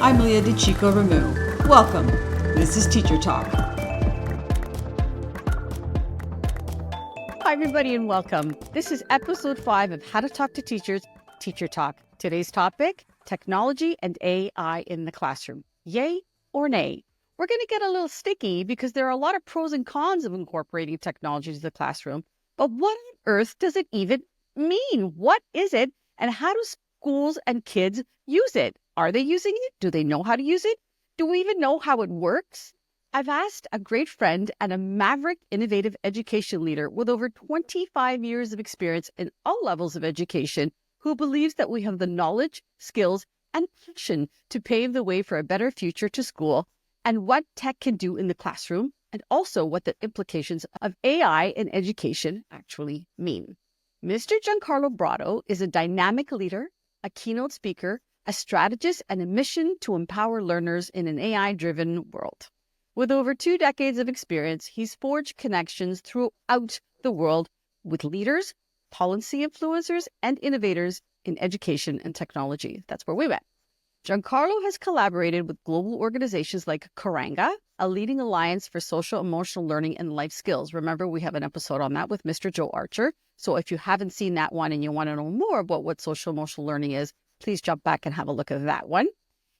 I'm DeCicco Remu. Welcome. This is Teacher Talk. Hi, everybody, and welcome. This is episode 5 of How to Talk to Teachers, Teacher Talk. Today's topic, technology and AI in the classroom. Yay or nay? We're going to get a little sticky because there are a lot of pros and cons of incorporating technology to the classroom. But what on earth does it even mean? What is it? And how do schools and kids use it? Are they using it? Do they know how to use it? Do we even know how it works? I've asked a great friend and a maverick innovative education leader with over 25 years of experience in all levels of education who believes that we have the knowledge, skills, and passion to pave the way for a better future to school and what tech can do in the classroom and also what the implications of AI in education actually mean. Mr. Giancarlo Brotto is a dynamic leader, a keynote speaker, a strategist, and a mission to empower learners in an AI-driven world. With over 2 decades of experience, he's forged connections throughout the world with leaders, policy influencers, and innovators in education and technology. That's where we met. Giancarlo has collaborated with global organizations like Karanga, a leading alliance for social emotional learning and life skills. Remember, we have an episode on that with Mr. Joe Archer. So if you haven't seen that one and you want to know more about what social emotional learning is, please jump back and have a look at that one.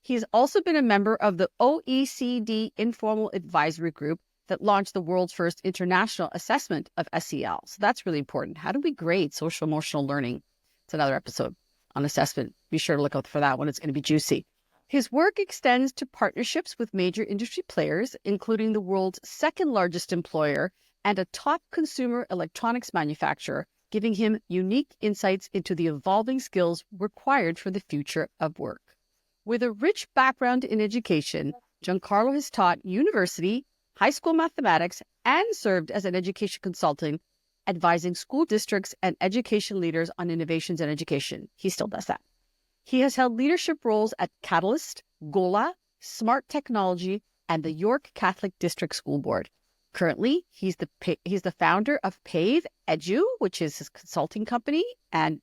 He's also been a member of the OECD Informal Advisory Group that launched the world's first international assessment of SEL. So that's really important. How do we grade social emotional learning? It's another episode on assessment. Be sure to look out for that one. It's going to be juicy. His work extends to partnerships with major industry players, including the world's second largest employer and a top consumer electronics manufacturer, giving him unique insights into the evolving skills required for the future of work. With a rich background in education, Giancarlo has taught university, high school mathematics, and served as an education consultant, advising school districts and education leaders on innovations in education. He still does that. He has held leadership roles at Catalyst, GOLA, Smart Technology, and the York Catholic District School Board. Currently, he's the founder of Pave Edu, which is his consulting company, and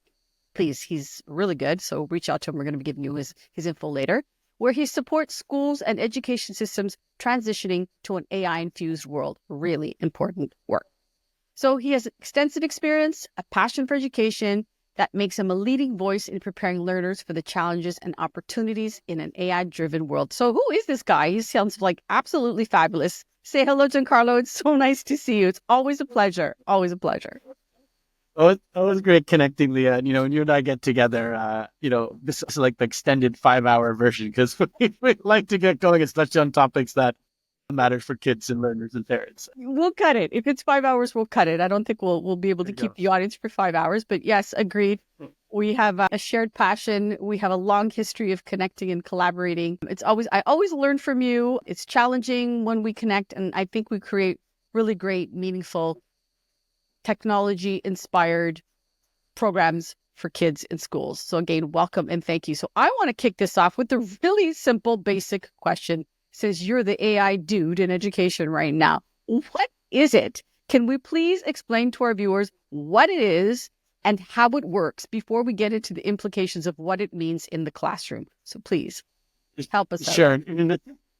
please, he's really good, so reach out to him. We're going to be giving you his info later, where he supports schools and education systems transitioning to an AI-infused world. Really important work. So he has extensive experience, a passion for education that makes him a leading voice in preparing learners for the challenges and opportunities in an AI-driven world. So who is this guy? He sounds like absolutely fabulous. Say hello, Giancarlo. It's so nice to see you. It's always a pleasure. Always a pleasure. Oh, it was great connecting, Leah. And, when you and I get together, this is like the extended 5-hour version because we like to get going, especially on topics that matter for kids and learners and parents. We'll cut it. If it's 5 hours, we'll cut it. I don't think we'll be able to keep the audience for 5 hours. But yes, agreed. We have a shared passion. We have a long history of connecting and collaborating. I always learn from you. It's challenging when we connect, and I think we create really great, meaningful, technology-inspired programs for kids in schools. So again, welcome and thank you. So I want to kick this off with the really simple, basic question. Since you're the AI dude in education right now, what is it? Can we please explain to our viewers what it is and how it works before we get into the implications of what it means in the classroom? So please help us out. Sure.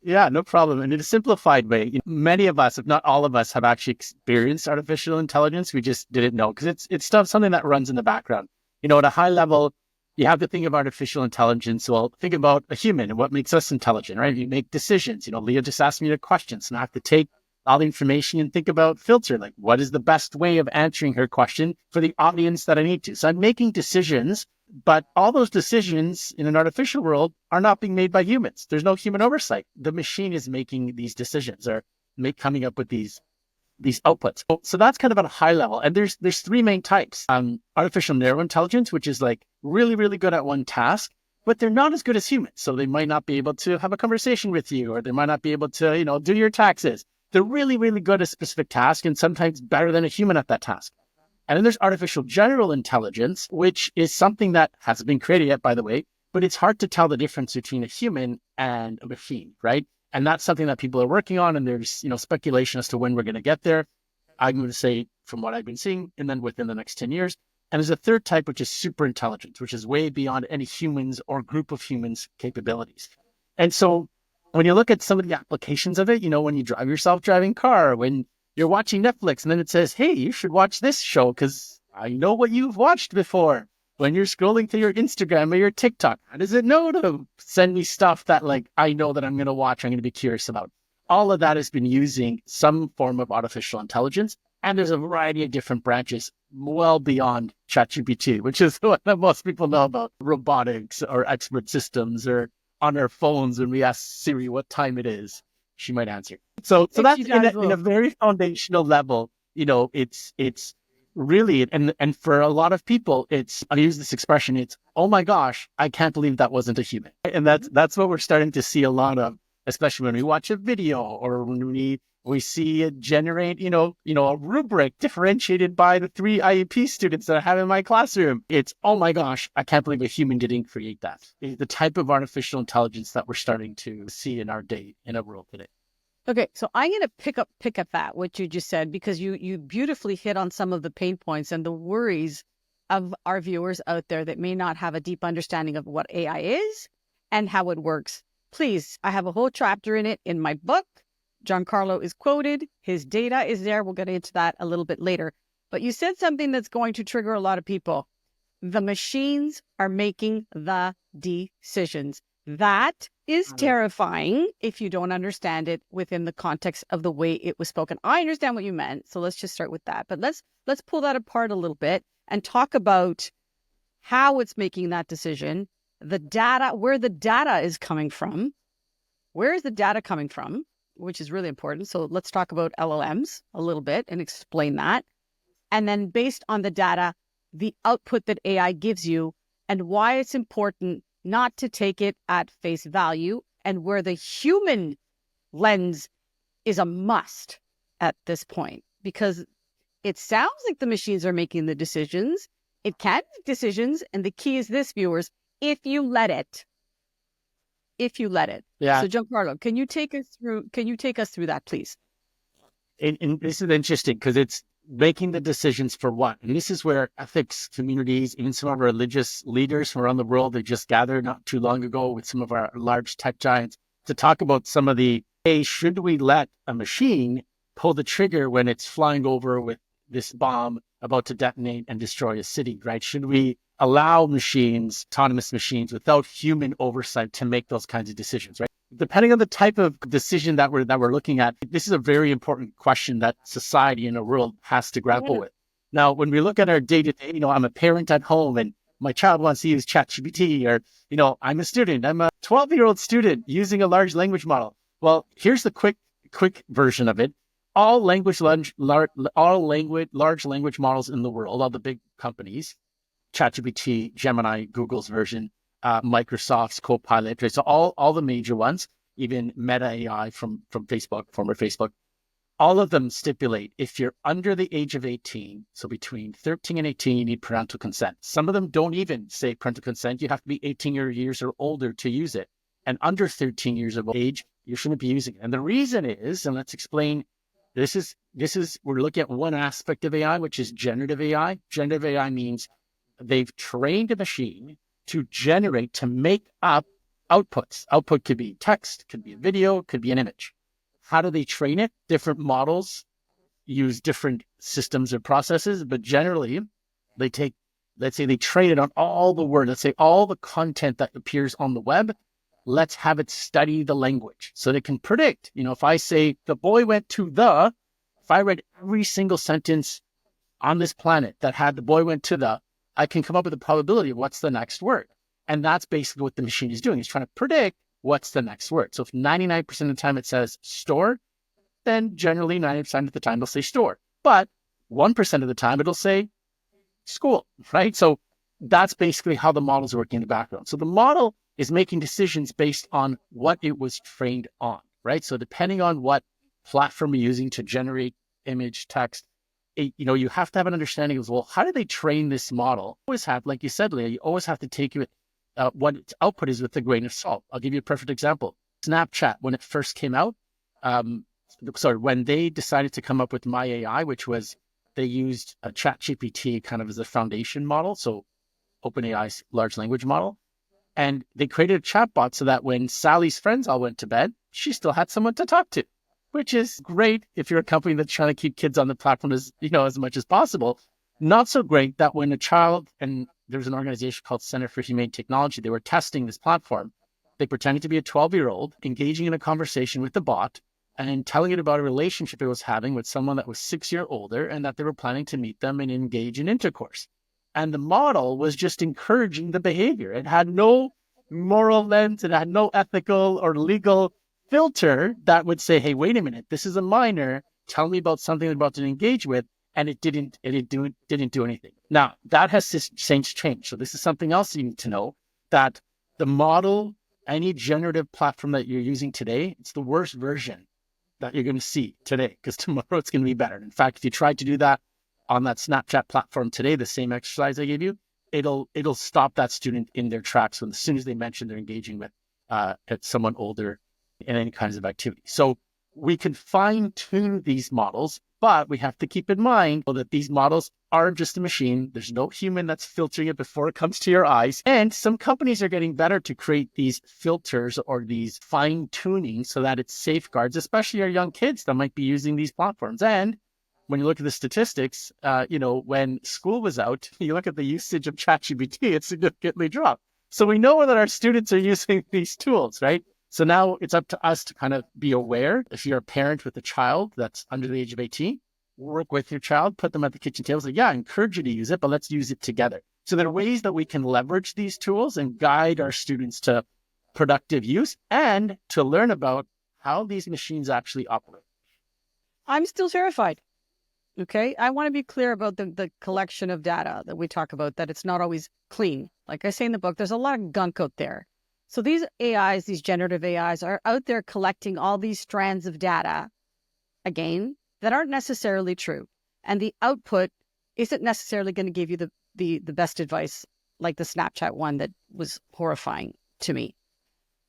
Yeah, no problem. And in a simplified way, many of us, if not all of us, have actually experienced artificial intelligence. We just didn't know because it's something that runs in the background. At a high level, you have to think of artificial intelligence. Well, think about a human and what makes us intelligent, right? You make decisions. Leah just asked me the questions, and I have to take all the information and think about filter, like what is the best way of answering her question for the audience that I need to. So I'm making decisions, but all those decisions in an artificial world are not being made by humans. There's no human oversight. The machine is making these decisions or coming up with these outputs. So that's kind of at a high level. And there's 3 main types. Artificial narrow intelligence, which is like really, really good at one task, but they're not as good as humans. So they might not be able to have a conversation with you, or they might not be able to, do your taxes. They're really, really good at a specific task and sometimes better than a human at that task. And then there's artificial general intelligence, which is something that hasn't been created yet, by the way, but it's hard to tell the difference between a human and a machine, right? And that's something that people are working on. And there's, speculation as to when we're going to get there. I'm going to say from what I've been seeing, and then within the next 10 years. And there's a third type, which is super intelligence, which is way beyond any humans or group of humans capabilities. And so when you look at some of the applications of it, when you drive your self-driving car, when you're watching Netflix and then it says, hey, you should watch this show because I know what you've watched before. When you're scrolling through your Instagram or your TikTok, how does it know to send me stuff that I know that I'm going to watch, I'm going to be curious about? All of that has been using some form of artificial intelligence. And there's a variety of different branches well beyond ChatGPT, which is what most people know about robotics or expert systems or on our phones when we ask Siri what time it is, she might answer. So that's in a very foundational level, it's really, and for a lot of people, I use this expression, it's, oh my gosh, I can't believe that wasn't a human. And that's what we're starting to see a lot of, especially when we watch a video or when we see it generate, a rubric differentiated by the 3 IEP students that I have in my classroom. It's, oh my gosh, I can't believe a human didn't create that. It's the type of artificial intelligence that we're starting to see in our world today. Okay, so I'm going to pick up that, what you just said, because you beautifully hit on some of the pain points and the worries of our viewers out there that may not have a deep understanding of what AI is and how it works. Please, I have a whole chapter in it in my book. Giancarlo is quoted. His data is there. We'll get into that a little bit later. But you said something that's going to trigger a lot of people. The machines are making the decisions. That is terrifying if you don't understand it within the context of the way it was spoken. I understand what you meant, so let's just start with that. But let's pull that apart a little bit and talk about how it's making that decision, the data, where the data is coming from. Where is the data coming from? Which is really important. So let's talk about LLMs a little bit and explain that. And then based on the data, the output that AI gives you and why it's important not to take it at face value and where the human lens is a must at this point, because it sounds like the machines are making the decisions. It can make decisions. And the key is this, viewers, if you let it. If you let it. Yeah. So Giancarlo, can you take us through that, please? And this is interesting because it's making the decisions for what? And this is where ethics communities, even some of our religious leaders from around the world, they just gathered not too long ago with some of our large tech giants to talk about some of the, hey, should we let a machine pull the trigger when it's flying over with this bomb about to detonate and destroy a city, right? Should we allow machines, autonomous machines, without human oversight to make those kinds of decisions, right? Depending on the type of decision that we're looking at, this is a very important question that society and the world has to grapple with. Now, when we look at our day-to-day, I'm a parent at home and my child wants to use ChatGPT, or, I'm a student, I'm a 12-year-old student using a large language model. Well, here's the quick version of it. All large language models in the world, all the big companies, ChatGPT, Gemini, Google's version, Microsoft's Copilot, right? So all the major ones, even Meta AI from Facebook, former Facebook, all of them stipulate if you're under the age of 18, so between 13 and 18, you need parental consent. Some of them don't even say parental consent. You have to be 18 years or older to use it. And under 13 years of age, you shouldn't be using it. And the reason is, and let's explain, this is we're looking at one aspect of AI, which is generative AI. Generative AI means they've trained a machine to make up outputs. Output could be text, could be a video, could be an image. How do they train it? Different models use different systems or processes, but generally they take, let's say they train it on all the words, let's say all the content that appears on the web. Let's have it study the language so they can predict, if I say the boy went to if I read every single sentence on this planet that had the boy went to I can come up with a probability of what's the next word. And that's basically what the machine is doing. It's trying to predict what's the next word. So if 99% of the time it says store, then generally 90% of the time it'll say store. But 1% of the time it'll say school, right? So that's basically how the models are working in the background. So the model is making decisions based on what it was trained on, right? So depending on what platform you're using to generate image, text, you have to have an understanding of, well, how do they train this model? You always have, like you said, Leah, you always have to take what its output is with a grain of salt. I'll give you a perfect example. Snapchat, when it first came out, when they decided to come up with My AI, which was, they used a ChatGPT kind of as a foundation model, so OpenAI's large language model. And they created a chatbot so that when Sally's friends all went to bed, she still had someone to talk to, which is great if you're a company that's trying to keep kids on the platform as much as possible. Not so great that when a child, and there's an organization called Center for Humane Technology, they were testing this platform. They pretended to be a 12-year-old engaging in a conversation with the bot and telling it about a relationship it was having with someone that was 6 years older and that they were planning to meet them and engage in intercourse. And the model was just encouraging the behavior. It had no moral lens. It had no ethical or legal filter that would say, hey, wait a minute, this is a minor. Tell me about something I'm about to engage with. And it didn't do anything. Now, that has since changed. So this is something else you need to know, that the model, any generative platform that you're using today, it's the worst version that you're going to see today, because tomorrow it's going to be better. In fact, if you tried to do that on that Snapchat platform today, the same exercise I gave you, it'll stop that student in their tracks when as soon as they mention they're engaging with someone older in any kinds of activity. So we can fine tune these models, but we have to keep in mind that these models aren't just a machine. There's no human that's filtering it before it comes to your eyes. And some companies are getting better to create these filters or these fine tuning so that it safeguards, especially our young kids that might be using these platforms. And when you look at the statistics, when school was out, you look at the usage of ChatGPT, it significantly dropped. So we know that our students are using these tools, right? So now it's up to us to kind of be aware. If you're a parent with a child that's under the age of 18, work with your child, put them at the kitchen table, say, yeah, I encourage you to use it, but let's use it together. So there are ways that we can leverage these tools and guide our students to productive use and to learn about how these machines actually operate. I'm still terrified. Okay. I want to be clear about the collection of data that we talk about, that it's not always clean. Like I say in the book, there's a lot of gunk out there. So these AIs, these generative AIs, are out there collecting all these strands of data, again, that aren't necessarily true. And the output isn't necessarily going to give you the best advice, like the Snapchat one that was horrifying to me.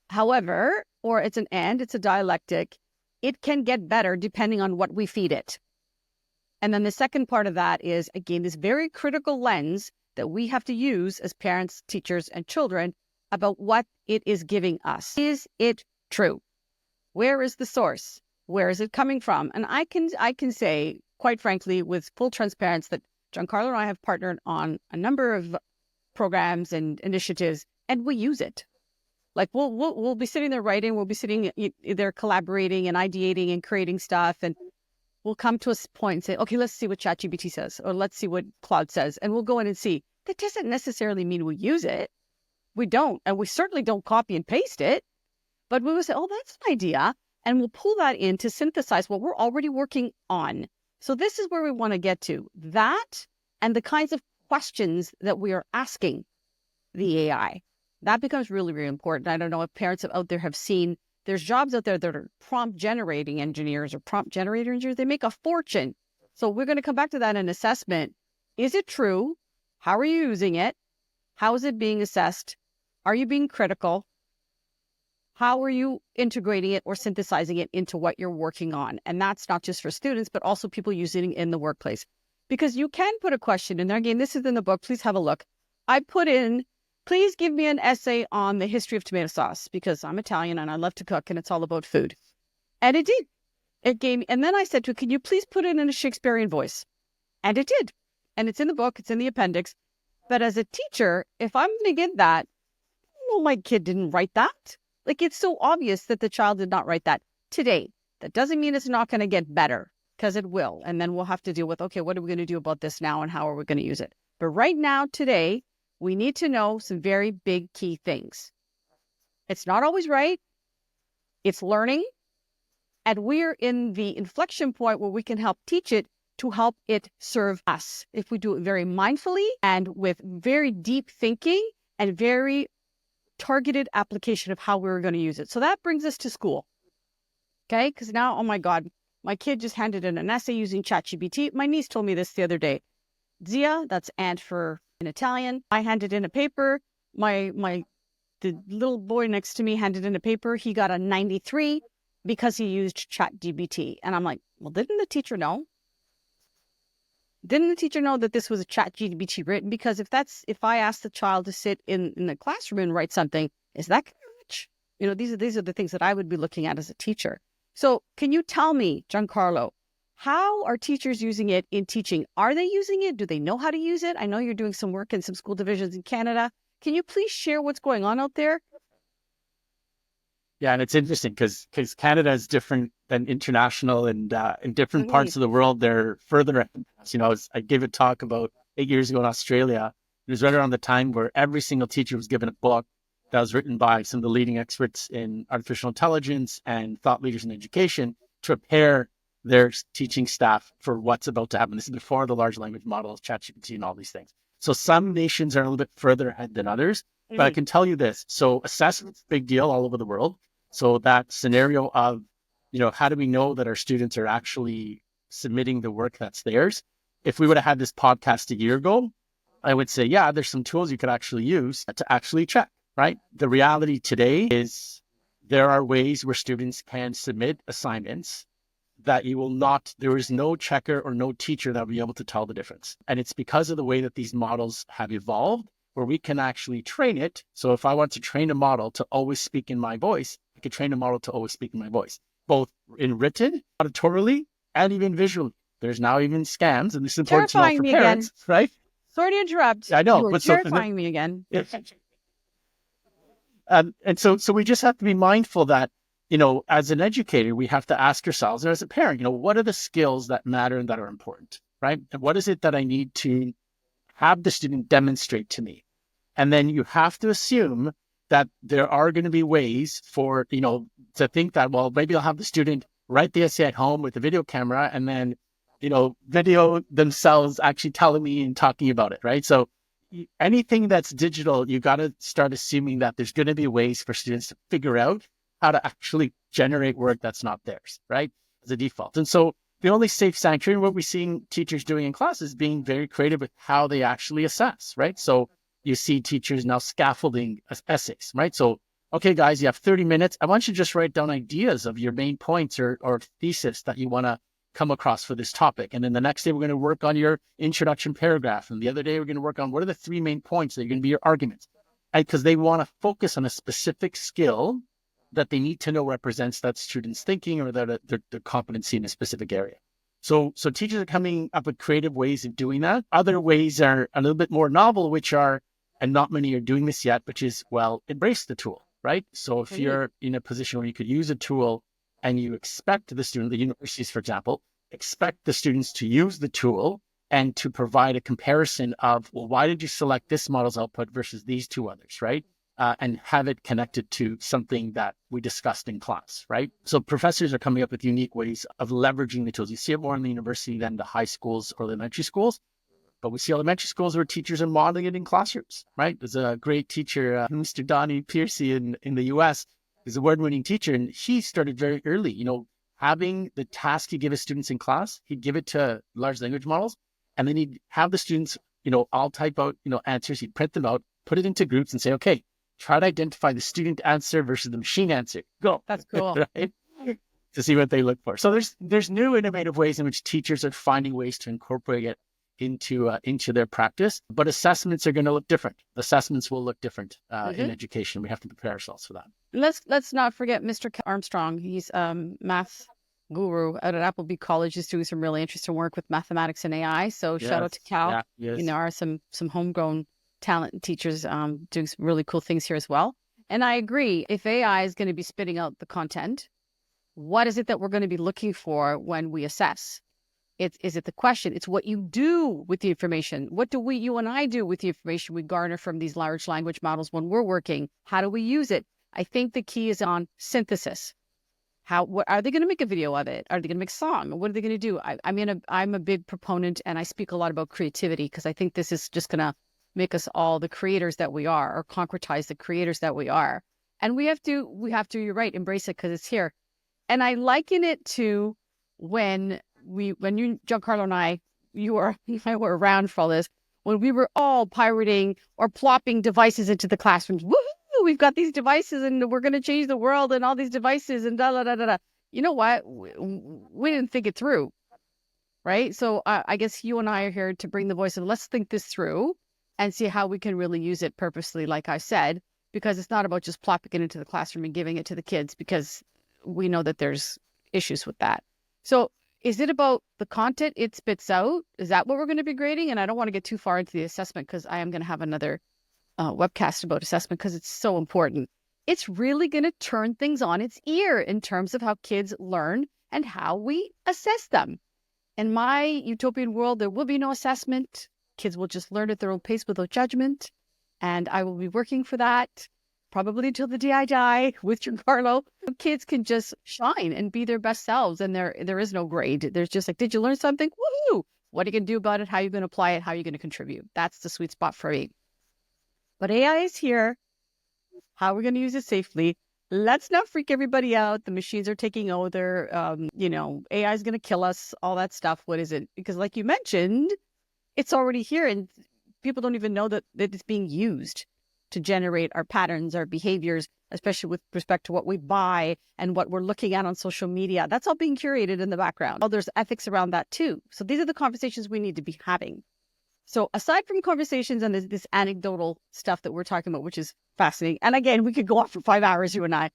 However, or it's a dialectic, it can get better depending on what we feed it. And then the second part of that is, again, this very critical lens that we have to use as parents, teachers, and children about what it is giving us. Is it true? Where is the source? Where is it coming from? And I can say, quite frankly, with full transparency, that Giancarlo and I have partnered on a number of programs and initiatives, and we use it. Like we'll be sitting there writing, we'll be sitting there collaborating and ideating and creating stuff, and we'll come to a point and say, okay, let's see what ChatGPT says, or let's see what Claude says, and we'll go in and see. That doesn't necessarily mean we use it. We don't, and we certainly don't copy and paste it, but we will say, oh, that's an idea, and we'll pull that in to synthesize what we're already working on. So this is where we want to get to, that and the kinds of questions that we are asking the AI. That becomes really, really important. I don't know if parents out there have seen, there's jobs out there that are prompt generating engineers or prompt generator engineers. They make a fortune. So we're going to come back to that in assessment. Is it true? How are you using it? How is it being assessed? Are you being critical? How are you integrating it or synthesizing it into what you're working on? And that's not just for students, but also people using it in the workplace. Because you can put a question in there. Again, this is in the book. Please have a look. I put in, please give me an essay on the history of tomato sauce, because I'm Italian and I love to cook and it's all about food. And it did. It gave me, and then I said to it, can you please put it in a Shakespearean voice? And it did. And it's in the book. It's in the appendix. But as a teacher, if I'm going to get that, well, my kid didn't write that. Like, it's so obvious that the child did not write that today. That doesn't mean it's not going to get better, because it will. And then we'll have to deal with, okay, what are we going to do about this now and how are we going to use it? But right now, today, we need to know some very big key things. It's not always right. It's learning. And we're in the inflection point where we can help teach it to help it serve us. If we do it very mindfully and with very deep thinking and very targeted application of how we're going to use it. So that brings us to school. Okay? Because now, oh my God, my kid just handed in an essay using ChatGPT. My niece told me this the other day. Zia, that's aunt for in Italian. I handed in a paper. The little boy next to me handed in a paper. He got a 93 because he used ChatGPT. And I'm like, well, didn't the teacher know? Didn't the teacher know that this was a chat GPT written? Because if I ask the child to sit in the classroom and write something, is that going to match? These are the things that I would be looking at as a teacher. So can you tell me, Giancarlo, how are teachers using it in teaching? Are they using it? Do they know how to use it? I know you're doing some work in some school divisions in Canada. Can you please share what's going on out there? Yeah, and it's interesting because Canada is different than international, and in different parts of the world, they're further ahead. I gave a talk about 8 years ago in Australia. It was right around the time where every single teacher was given a book that was written by some of the leading experts in artificial intelligence and thought leaders in education to prepare their teaching staff for what's about to happen. This is before the large language models, ChatGPT, and all these things. So some nations are a little bit further ahead than others. But I can tell you this. So assessment's a big deal all over the world. So that scenario of, how do we know that our students are actually submitting the work that's theirs? If we would have had this podcast a year ago, I would say, yeah, there's some tools you could actually use to actually check, right? The reality today is there are ways where students can submit assignments that there is no checker or no teacher that will be able to tell the difference. And it's because of the way that these models have evolved where we can actually train it. So if I want to train a model to always speak in my voice, I could train a model to always speak in my voice, both in written, auditorily, and even visually. There's now even scams, and this is important to know for parents, right? Sorry to interrupt. I know, but terrifying me again. And so we just have to be mindful that, as an educator, we have to ask ourselves, and as a parent, what are the skills that matter and that are important, right? And what is it that I need to have the student demonstrate to me? And then you have to assume that there are going to be ways for, to think that, well, maybe I'll have the student write the essay at home with a video camera and then, video themselves actually telling me and talking about it, right? So anything that's digital, you got to start assuming that there's going to be ways for students to figure out how to actually generate work that's not theirs, right? As a default. And so the only safe sanctuary, what we're seeing teachers doing in class is being very creative with how they actually assess, right? So you see teachers now scaffolding essays, right? So, okay, guys, you have 30 minutes. I want you to just write down ideas of your main points or thesis that you want to come across for this topic. And then the next day, we're going to work on your introduction paragraph. And the other day, we're going to work on what are the 3 main points that are going to be your arguments. And because they want to focus on a specific skill that they need to know represents that student's thinking or their competency in a specific area. So teachers are coming up with creative ways of doing that. Other ways are a little bit more novel, which are, and not many are doing this yet, which is, well, embrace the tool, right? So if you're in a position where you could use a tool and you expect the student, the universities, for example, expect the students to use the tool and to provide a comparison of, well, why did you select this model's output versus these 2 others, right? And have it connected to something that we discussed in class, right? So professors are coming up with unique ways of leveraging the tools. You see it more in the university than the high schools or elementary schools, but we see elementary schools where teachers are modeling it in classrooms, right? There's a great teacher, Mr. Donnie Piercy in the US, is a award-winning teacher, and he started very early, having the task he give his students in class, he'd give it to large language models, and then he'd have the students, all type out, answers, he'd print them out, put it into groups and say, okay, try to identify the student answer versus the machine answer. Go. That's cool. Right? To see what they look for. So there's new innovative ways in which teachers are finding ways to incorporate it into their practice, but assessments are going to look different. Assessments will look different in education. We have to prepare ourselves for that. Let's not forget Mr. Armstrong. He's math guru out at Appleby College. He's doing some really interesting work with mathematics and AI. So shout out to Cal. Yeah, yes. There are some homegrown talent teachers doing some really cool things here as well. And I agree. If AI is going to be spitting out the content, what is it that we're going to be looking for when we assess? Is it the question? It's what you do with the information. What do you and I do with the information we garner from these large language models when we're working? How do we use it? I think the key is on synthesis. What are they going to make a video of it? Are they going to make a song? What are they going to do? I'm a big proponent, and I speak a lot about creativity because I think this is just going to make us all the creators that we are, or concretize the creators that we are. And we have to, you're right, embrace it because it's here. And I liken it to when you, Giancarlo and I were around for all this, when we were all pirating or plopping devices into the classrooms. Woohoo! We've got these devices and we're going to change the world and all these devices and da da da da da. You know what? We didn't think it through, right? So I guess you and I are here to bring the voice of let's think this through and see how we can really use it purposely, like I said, because it's not about just plopping it into the classroom and giving it to the kids, because we know that there's issues with that. So is it about the content it spits out? Is that what we're going to be grading? And I don't want to get too far into the assessment because I am going to have another webcast about assessment because it's so important. It's really going to turn things on its ear in terms of how kids learn and how we assess them. In my utopian world, there will be no assessment. Kids will just learn at their own pace without judgment. And I will be working for that probably until the day I die with Giancarlo. Kids can just shine and be their best selves. And there is no grade. There's just like, did you learn something? Woohoo! What are you going to do about it? How are you going to apply it? How are you going to contribute? That's the sweet spot for me. But AI is here. How are we going to use it safely? Let's not freak everybody out. The machines are taking over. AI is going to kill us, all that stuff. What is it? Because like you mentioned, it's already here and people don't even know that it's being used to generate our patterns, our behaviors, especially with respect to what we buy and what we're looking at on social media. That's all being curated in the background. Oh, there's ethics around that too. So these are the conversations we need to be having. So aside from conversations and this anecdotal stuff that we're talking about, which is fascinating. And again, we could go on for 5 hours, you and I.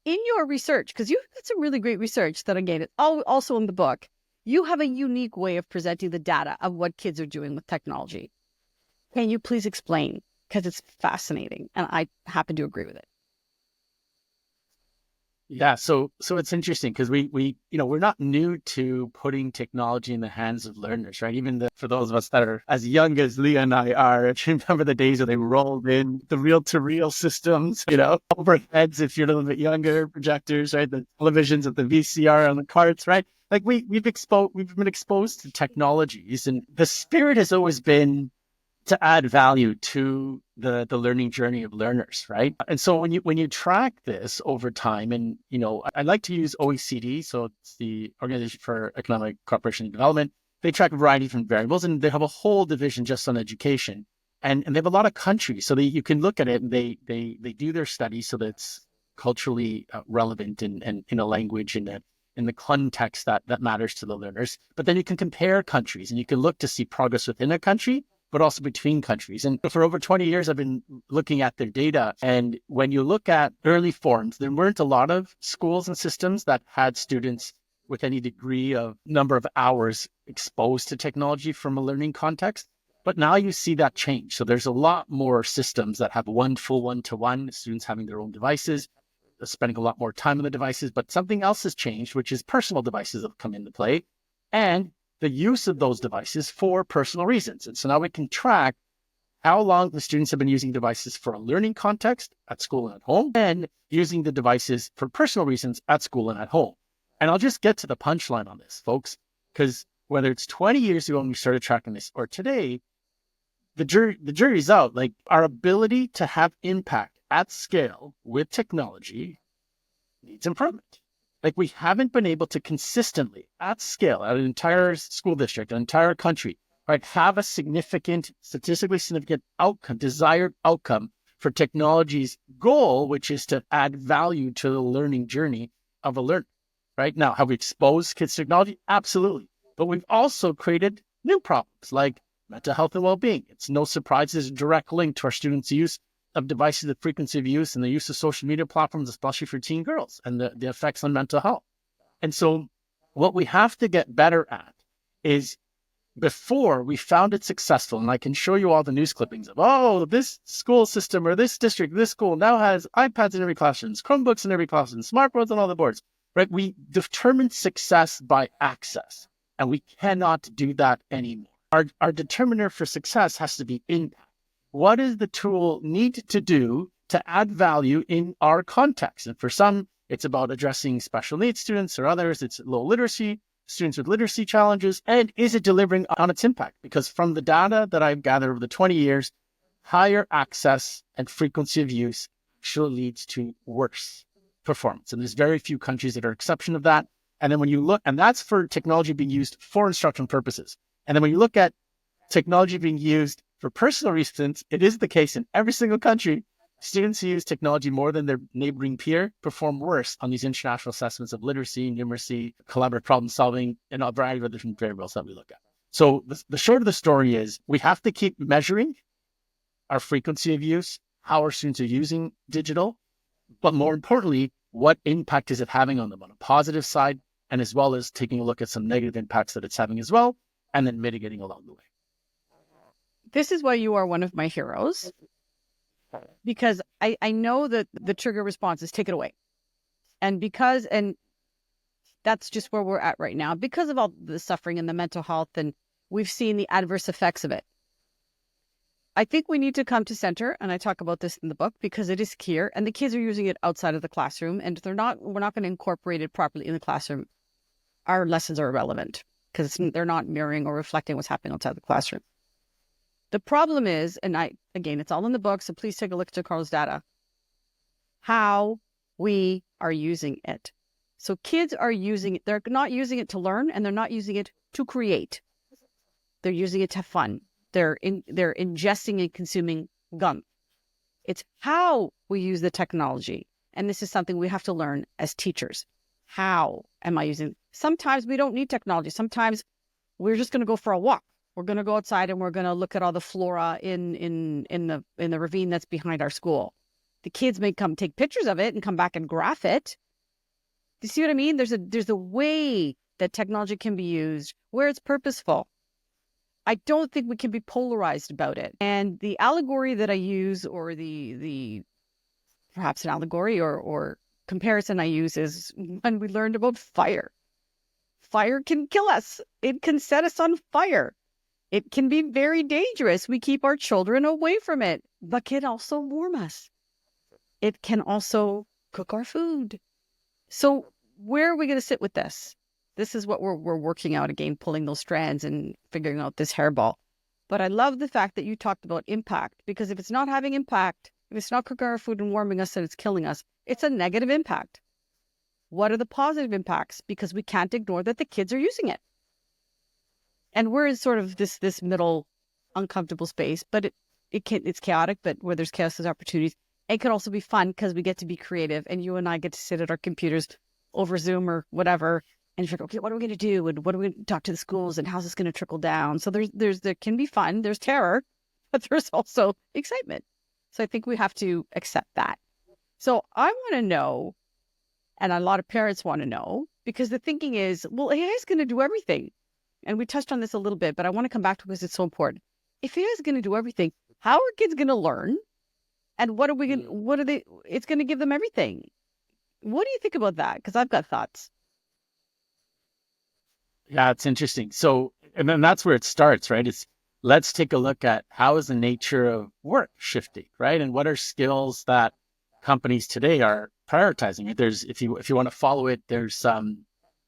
In your research, because you've got some really great research that again, it's also in the book, you have a unique way of presenting the data of what kids are doing with technology. Can you please explain? Because it's fascinating and I happen to agree with it. Yeah, so it's interesting because we're not new to putting technology in the hands of learners, right? Even for those of us that are as young as Leah and I are, if you remember the days where they rolled in the reel-to-reel systems, overheads if you're a little bit younger, projectors, right? The televisions with the VCR on the carts, right? Like we've been exposed to technologies, and the spirit has always been to add value to the learning journey of learners, right? And so when you track this over time, and I like to use OECD, so it's the Organization for Economic Cooperation and Development. They track a variety of different variables, and they have a whole division just on education, and they have a lot of countries, so you can look at it, and they do their studies so that it's culturally relevant and in a language and in the context that matters to the learners. But then you can compare countries, and you can look to see progress within a country, but also between countries. And for over 20 years, I've been looking at their data. And when you look at early forms, there weren't a lot of schools and systems that had students with any degree of number of hours exposed to technology from a learning context. But now you see that change. So there's a lot more systems that have full one-to-one, students having their own devices, spending a lot more time on the devices. But something else has changed, which is personal devices have come into play. And the use of those devices for personal reasons. And so now we can track how long the students have been using devices for a learning context at school and at home, and using the devices for personal reasons at school and at home. And I'll just get to the punchline on this, folks, because whether it's 20 years ago when we started tracking this or today, the jury's out. Like, our ability to have impact at scale with technology needs improvement. Like, we haven't been able to consistently, at scale, at an entire school district, an entire country, right, have a statistically significant outcome, desired outcome for technology's goal, which is to add value to the learning journey of a learner, right? Now, have we exposed kids to technology? Absolutely. But we've also created new problems like mental health and well-being. It's no surprise there's a direct link to our students' use of devices, the frequency of use, and the use of social media platforms, especially for teen girls, and the effects on mental health. And so what we have to get better at is, before we found it successful, and I can show you all the news clippings of, this school system or this district, this school now has iPads in every classroom, Chromebooks in every classroom, smartboards on all the boards, right? We determine success by access, and we cannot do that anymore. Our determiner for success has to be impact. What does the tool need to do to add value in our context? And for some, it's about addressing special needs students, or others, it's low literacy, students with literacy challenges. And is it delivering on its impact? Because from the data that I've gathered over the 20 years, higher access and frequency of use actually leads to worse performance. And there's very few countries that are exception of that. And then when you look, and that's for technology being used for instructional purposes. And then when you look at technology being used for personal reasons, it is the case in every single country. Students who use technology more than their neighboring peer perform worse on these international assessments of literacy, numeracy, collaborative problem solving, and a variety of different variables that we look at. So the short of the story is we have to keep measuring our frequency of use, how our students are using digital, but more importantly, what impact is it having on them on a positive side, and as well as taking a look at some negative impacts that it's having as well, and then mitigating along the way. This is why you are one of my heroes, because I know that the trigger response is take it away. And that's just where we're at right now because of all the suffering and the mental health, and we've seen the adverse effects of it. I think we need to come to center, and I talk about this in the book because it is key, and the kids are using it outside of the classroom, and we're not going to incorporate it properly in the classroom. Our lessons are irrelevant because they're not mirroring or reflecting what's happening outside the classroom. The problem is, and again, it's all in the book, so please take a look at Giancarlo's data, how we are using it. So kids are using it, they're not using it to learn, and they're not using it to create. They're using it to have fun. They're ingesting and consuming gunk. It's how we use the technology. And this is something we have to learn as teachers. How am I using it? Sometimes we don't need technology. Sometimes we're just going to go for a walk. We're going to go outside and we're going to look at all the flora in the ravine that's behind our school. The kids may come take pictures of it and come back and graph it. Do you see what I mean? There's a way that technology can be used where it's purposeful. I don't think we can be polarized about it. And the allegory that I use, or the perhaps an allegory or comparison I use, is when we learned about fire. Fire can kill us. It can set us on fire. It can be very dangerous. We keep our children away from it, but can also warm us. It can also cook our food. So where are we going to sit with this? This is what we're working out again, pulling those strands and figuring out this hairball. But I love the fact that you talked about impact, because if it's not having impact, if it's not cooking our food and warming us and it's killing us, it's a negative impact. What are the positive impacts? Because we can't ignore that the kids are using it. And we're in sort of this middle uncomfortable space, but it's chaotic, but where there's chaos, there's opportunities. It could also be fun because we get to be creative, and you and I get to sit at our computers over Zoom or whatever and figure, okay, what are we going to do? And what are we going to talk to the schools, and how's this going to trickle down? So there can be fun, there's terror, but there's also excitement. So I think we have to accept that. So I want to know, and a lot of parents want to know, because the thinking is, well, AI is going to do everything. And we touched on this a little bit, but I want to come back to it because it's so important. If AI is going to do everything, how are kids going to learn? And it's going to give them everything. What do you think about that? Because I've got thoughts. Yeah, it's interesting. So, and then that's where it starts, right? Let's take a look at how is the nature of work shifting, right? And what are skills that companies today are prioritizing? There's, if you want to follow it, there's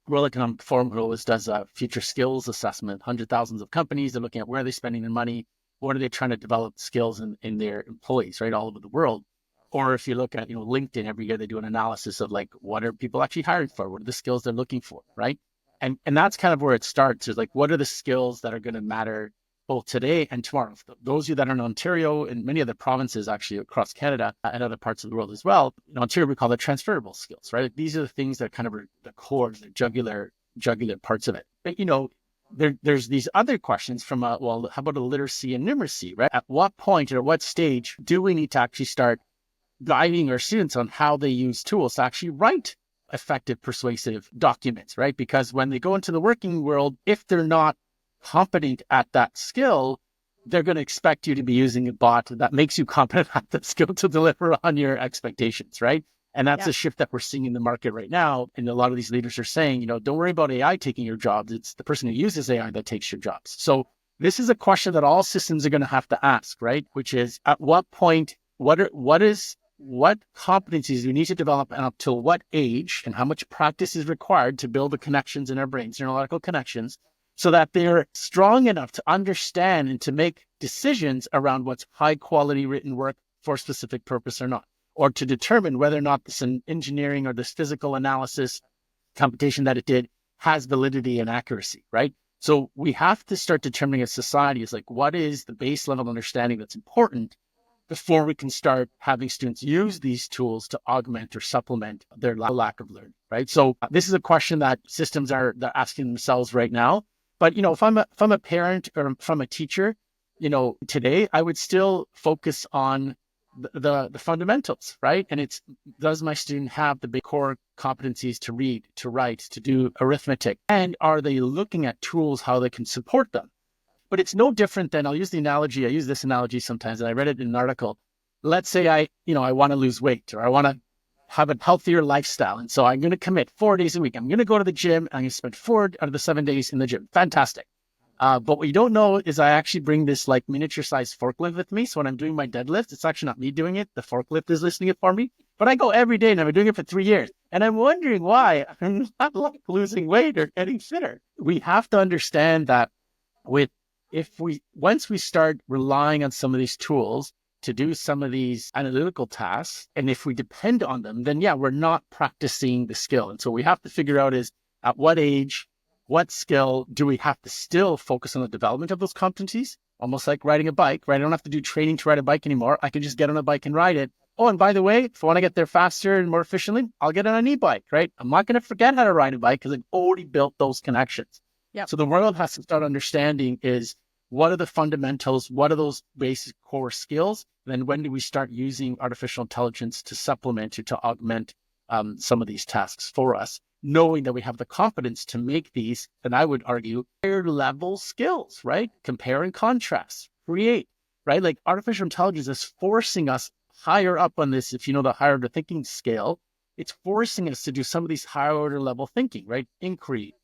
World Economic Forum who always does a future skills assessment, hundreds of thousands of companies. They're looking at where are they spending their money, what are they trying to develop skills in their employees, right, all over the world. Or if you look at, LinkedIn, every year they do an analysis of like, what are people actually hiring for? What are the skills they're looking for, right? And that's kind of where it starts, is like, what are the skills that are going to matter both today and tomorrow? Those of you that are in Ontario and many other provinces actually across Canada and other parts of the world as well, in Ontario, we call it transferable skills, right? These are the things that kind of are the core, the jugular parts of it. But, there's these other questions from, how about a literacy and numeracy, right? At what point or at what stage do we need to actually start guiding our students on how they use tools to actually write effective, persuasive documents, right? Because when they go into the working world, if they're not competent at that skill, they're going to expect you to be using a bot that makes you competent at that skill to deliver on your expectations, right? And that's a shift that we're seeing in the market right now. And a lot of these leaders are saying, don't worry about AI taking your jobs. It's the person who uses AI that takes your jobs. So this is a question that all systems are going to have to ask, right? Which is, at what point, what competencies we need to develop, and up till what age, and how much practice is required to build the connections in our brains, neurological connections, so that they're strong enough to understand and to make decisions around what's high quality written work for a specific purpose or not, or to determine whether or not this engineering or this physical analysis computation that it did has validity and accuracy, right? So we have to start determining as society is like, what is the base level understanding that's important before we can start having students use these tools to augment or supplement their lack of learning, right? So this is a question that systems are they're asking themselves right now. But if I'm a parent or if I'm a teacher, today I would still focus on the fundamentals, right? And it's, does my student have the big core competencies to read, to write, to do arithmetic? And are they looking at tools, how they can support them? But it's no different than, I use this analogy sometimes, and I read it in an article. Let's say I want to lose weight, or I want to have a healthier lifestyle. And so I'm going to commit 4 days a week. I'm going to go to the gym. I'm going to spend 4 out of the 7 days in the gym. Fantastic. But what you don't know is I actually bring this like miniature sized forklift with me. So when I'm doing my deadlift, it's actually not me doing it. The forklift is listening it for me. But I go every day and I've been doing it for 3 years. And I'm wondering why I'm not like losing weight or getting fitter. We have to understand that once we start relying on some of these tools to do some of these analytical tasks, and if we depend on them, then we're not practicing the skill. And so we have to figure out is, at what age, what skill do we have to still focus on the development of those competencies? Almost like riding a bike, right? I don't have to do training to ride a bike anymore. I can just get on a bike and ride it. Oh, and by the way, if I want to get there faster and more efficiently, I'll get on an e-bike, right? I'm not going to forget how to ride a bike because I've already built those connections. Yep. So the world has to start understanding is, what are the fundamentals? What are those basic core skills? Then when do we start using artificial intelligence to supplement or to augment some of these tasks for us, knowing that we have the confidence to make these, and I would argue, higher level skills, right? Compare and contrast, create, right? Like artificial intelligence is forcing us higher up on this, if you know the higher order thinking scale, it's forcing us to do some of these higher order level thinking, right? Inquiry,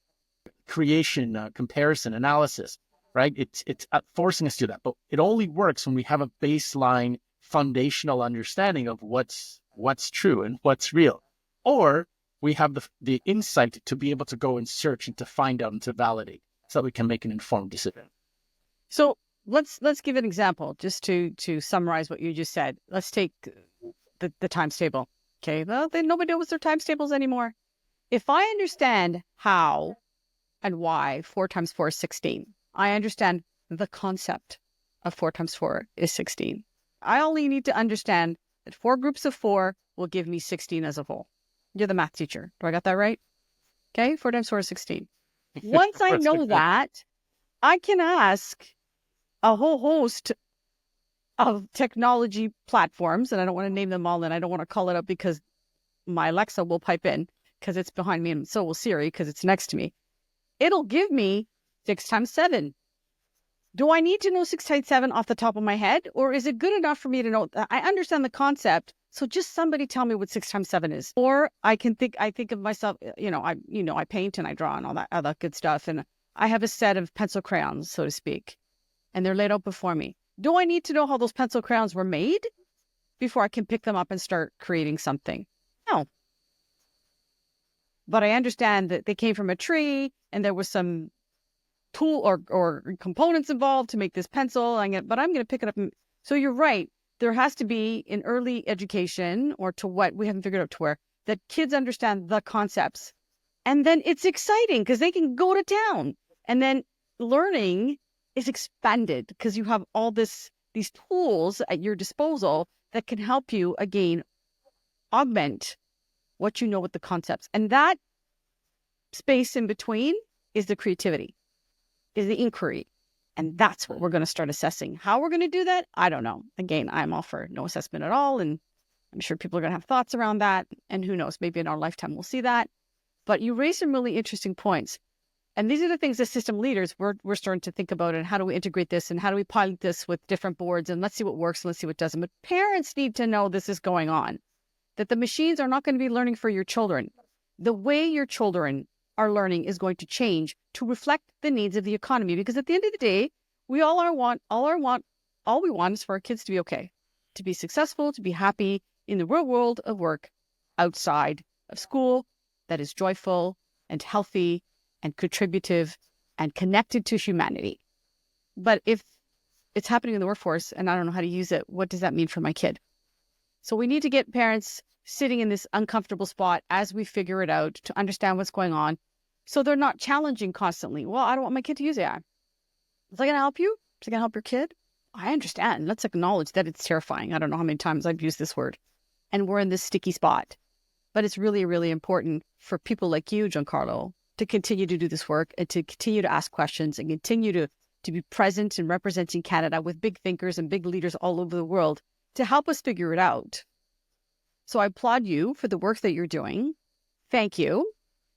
creation, comparison, analysis, right? It's forcing us to do that, but it only works when we have a baseline foundational understanding of what's true and what's real, or we have the insight to be able to go and search and to find out and to validate, so that we can make an informed decision. So let's give an example just to summarize what you just said. Let's take the times table. Okay, well, then nobody knows their times tables anymore. If I understand how and why 4 times 4 is 16. I understand the concept of 4 times 4 is 16. I only need to understand that 4 groups of 4 will give me 16 as a whole. You're the math teacher. Do I got that right? Okay, 4 times 4 is 16. Once I know that, I can ask a whole host of technology platforms, and I don't want to name them all, and I don't want to call it up because my Alexa will pipe in because it's behind me, and so will Siri because it's next to me. It'll give me 6 times 7. Do I need to know 6 times 7 off the top of my head? Or is it good enough for me to know? I understand the concept, so just somebody tell me what 6 times 7 is. Or I think of myself, I paint and I draw and all that good stuff. And I have a set of pencil crayons, so to speak, and they're laid out before me. Do I need to know how those pencil crayons were made before I can pick them up and start creating something? No. But I understand that they came from a tree and there was some tool or components involved to make this pencil. But I'm going to pick it up. So you're right. There has to be in early education, or to what we haven't figured out to where, that kids understand the concepts. And then it's exciting because they can go to town. And then learning is expanded because you have all these tools at your disposal that can help you, again, augment what you know with the concepts. And that space in between is the creativity, is the inquiry. And that's what we're going to start assessing. How we're going to do that, I don't know. Again, I'm all for no assessment at all. And I'm sure people are going to have thoughts around that. And who knows, maybe in our lifetime we'll see that. But you raised some really interesting points. And these are the things as system leaders we're starting to think about, and how do we integrate this and how do we pilot this with different boards, and let's see what works and let's see what doesn't. But parents need to know this is going on, that the machines are not going to be learning for your children. The way your children are learning is going to change to reflect the needs of the economy, because at the end of the day, all we want is for our kids to be okay, to be successful, to be happy in the real world of work outside of school, that is joyful and healthy and contributive and connected to humanity. But if it's happening in the workforce and I don't know how to use it, what does that mean for my kid? So we need to get parents sitting in this uncomfortable spot as we figure it out to understand what's going on, so they're not challenging constantly. Well, I don't want my kid to use AI. Is that going to help you? Is it going to help your kid? I understand. Let's acknowledge that it's terrifying. I don't know how many times I've used this word. And we're in this sticky spot. But it's really, really important for people like you, Giancarlo, to continue to do this work and to continue to ask questions and continue to be present and representing Canada with big thinkers and big leaders all over the world to help us figure it out. So I applaud you for the work that you're doing. Thank you.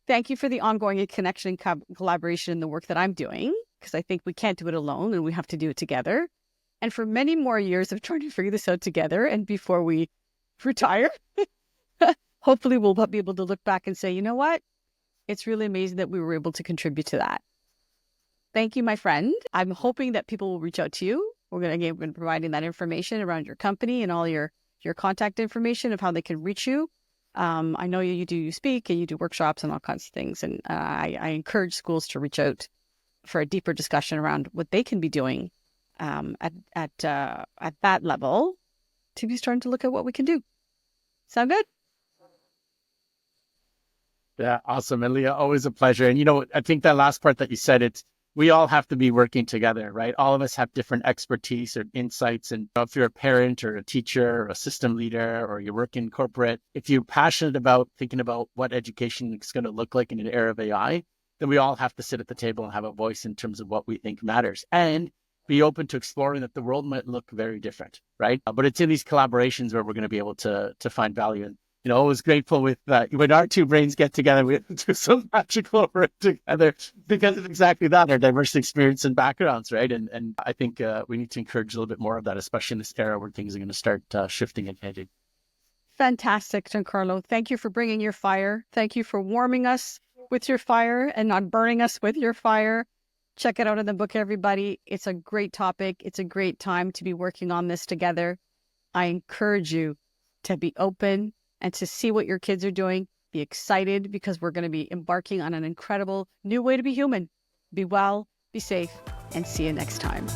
Thank you for the ongoing connection and collaboration in the work that I'm doing, because I think we can't do it alone and we have to do it together. And for many more years of trying to figure this out together, and before we retire, hopefully we'll be able to look back and say, you know what? It's really amazing that we were able to contribute to that. Thank you, my friend. I'm hoping that people will reach out to you. We're going to be providing that information around your company and all your contact information of how they can reach you. I know you speak and you do workshops and all kinds of things. And I encourage schools to reach out for a deeper discussion around what they can be doing at that level to be starting to look at what we can do. Sound good? Yeah, awesome. And Leah, always a pleasure. And, I think that last part that you said, we all have to be working together, right? All of us have different expertise or insights. And if you're a parent or a teacher or a system leader, or you work in corporate, if you're passionate about thinking about what education is going to look like in an era of AI, then we all have to sit at the table and have a voice in terms of what we think matters and be open to exploring that the world might look very different, right? But it's in these collaborations where we're going to be able to find value. And always grateful with when our two brains get together, we do some magical work together because of exactly that, our diverse experience and backgrounds, right? And I think we need to encourage a little bit more of that, especially in this era where things are going to start shifting and changing. Fantastic, Giancarlo. Thank you for bringing your fire. Thank you for warming us with your fire and not burning us with your fire. Check it out in the book, everybody. It's a great topic. It's a great time to be working on this together. I encourage you to be open and to see what your kids are doing. Be excited because we're going to be embarking on an incredible new way to be human. Be well, be safe, and see you next time.